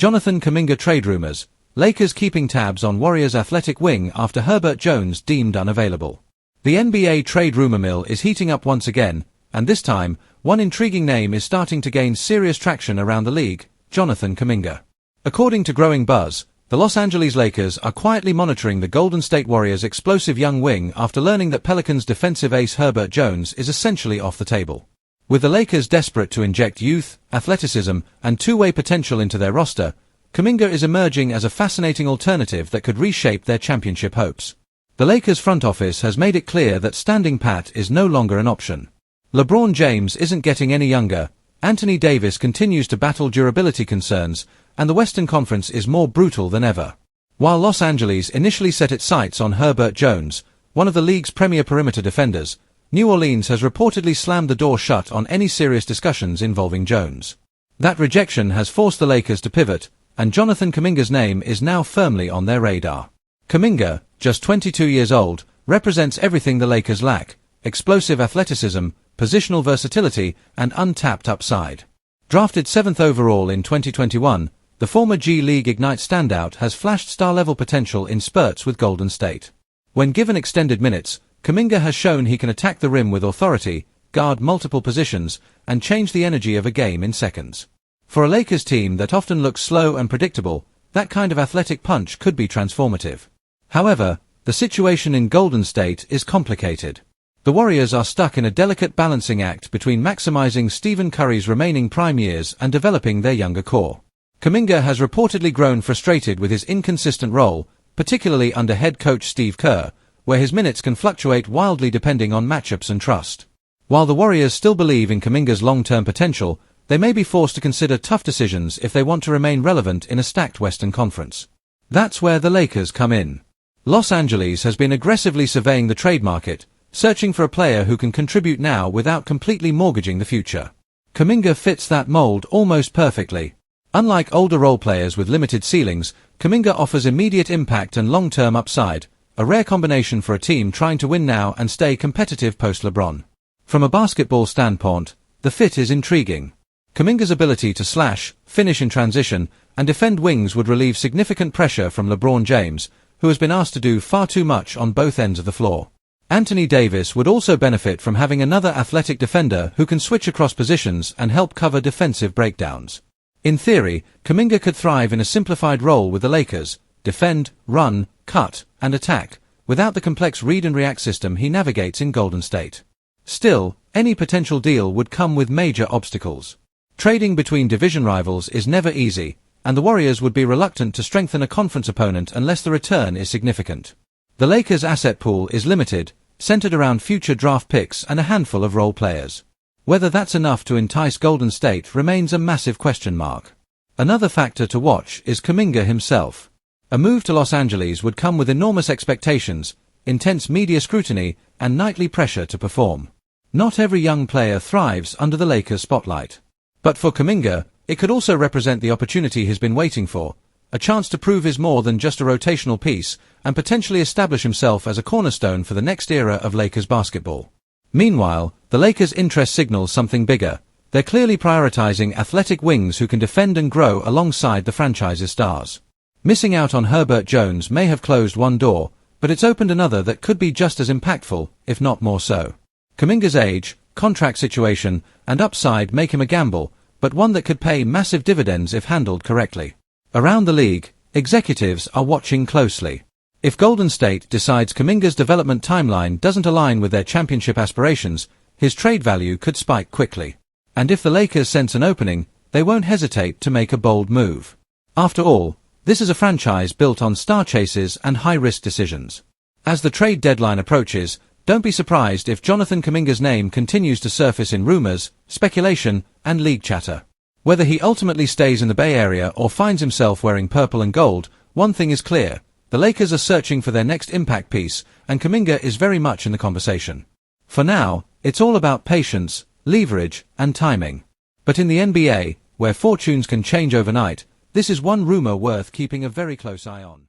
Jonathan Kuminga trade rumors. Lakers keeping tabs on Warriors' athletic wing after Herbert Jones deemed unavailable. The NBA trade rumor mill is heating up once again, and this time, one intriguing name is starting to gain serious traction around the league: Jonathan Kuminga. According to growing buzz, the Los Angeles Lakers are quietly monitoring the Golden State Warriors' explosive young wing after learning that Pelicans' defensive ace Herbert Jones is essentially off the table. With the Lakers desperate to inject youth, athleticism, and two-way potential into their roster, Kuminga is emerging as a fascinating alternative that could reshape their championship hopes. The Lakers front office has made it clear that standing pat is no longer an option. LeBron James isn't getting any younger, Anthony Davis continues to battle durability concerns, and the Western Conference is more brutal than ever. While Los Angeles initially set its sights on Herbert Jones, one of the league's premier perimeter defenders, New Orleans has reportedly slammed the door shut on any serious discussions involving Jones. That rejection has forced the Lakers to pivot, and Jonathan Kuminga's name is now firmly on their radar. Kuminga, just 22 years old, represents everything the Lakers lack: explosive athleticism, positional versatility, and untapped upside. Drafted 7th overall in 2021, the former G League Ignite standout has flashed star-level potential in spurts with Golden State. When given extended minutes, Kuminga has shown he can attack the rim with authority, guard multiple positions, and change the energy of a game in seconds. For a Lakers team that often looks slow and predictable, that kind of athletic punch could be transformative. However, the situation in Golden State is complicated. The Warriors are stuck in a delicate balancing act between maximizing Stephen Curry's remaining prime years and developing their younger core. Kuminga has reportedly grown frustrated with his inconsistent role, particularly under head coach Steve Kerr, where his minutes can fluctuate wildly depending on matchups and trust. While the Warriors still believe in Kuminga's long-term potential, they may be forced to consider tough decisions if they want to remain relevant in a stacked Western Conference. That's where the Lakers come in. Los Angeles has been aggressively surveying the trade market, searching for a player who can contribute now without completely mortgaging the future. Kuminga fits that mold almost perfectly. Unlike older role players with limited ceilings, Kuminga offers immediate impact and long-term upside, a rare combination for a team trying to win now and stay competitive post-LeBron. From a basketball standpoint, the fit is intriguing. Kuminga's ability to slash, finish in transition, and defend wings would relieve significant pressure from LeBron James, who has been asked to do far too much on both ends of the floor. Anthony Davis would also benefit from having another athletic defender who can switch across positions and help cover defensive breakdowns. In theory, Kuminga could thrive in a simplified role with the Lakers: defend, run, cut, and attack, without the complex read-and-react system he navigates in Golden State. Still, any potential deal would come with major obstacles. Trading between division rivals is never easy, and the Warriors would be reluctant to strengthen a conference opponent unless the return is significant. The Lakers' asset pool is limited, centered around future draft picks and a handful of role players. Whether that's enough to entice Golden State remains a massive question mark. Another factor to watch is Kuminga himself. A move to Los Angeles would come with enormous expectations, intense media scrutiny, and nightly pressure to perform. Not every young player thrives under the Lakers' spotlight. But for Kuminga, it could also represent the opportunity he's been waiting for, a chance to prove he's more than just a rotational piece, and potentially establish himself as a cornerstone for the next era of Lakers basketball. Meanwhile, the Lakers' interest signals something bigger. They're clearly prioritizing athletic wings who can defend and grow alongside the franchise's stars. Missing out on Herbert Jones may have closed one door, but it's opened another that could be just as impactful, if not more so. Kuminga's age, contract situation, and upside make him a gamble, but one that could pay massive dividends if handled correctly. Around the league, executives are watching closely. If Golden State decides Kuminga's development timeline doesn't align with their championship aspirations, his trade value could spike quickly. And if the Lakers sense an opening, they won't hesitate to make a bold move. After all, this is a franchise built on star chases and high-risk decisions. As the trade deadline approaches, don't be surprised if Jonathan Kuminga's name continues to surface in rumors, speculation, and league chatter. Whether he ultimately stays in the Bay Area or finds himself wearing purple and gold, one thing is clear: the Lakers are searching for their next impact piece, and Kuminga is very much in the conversation. For now, it's all about patience, leverage, and timing. But in the NBA, where fortunes can change overnight, this is one rumor worth keeping a very close eye on.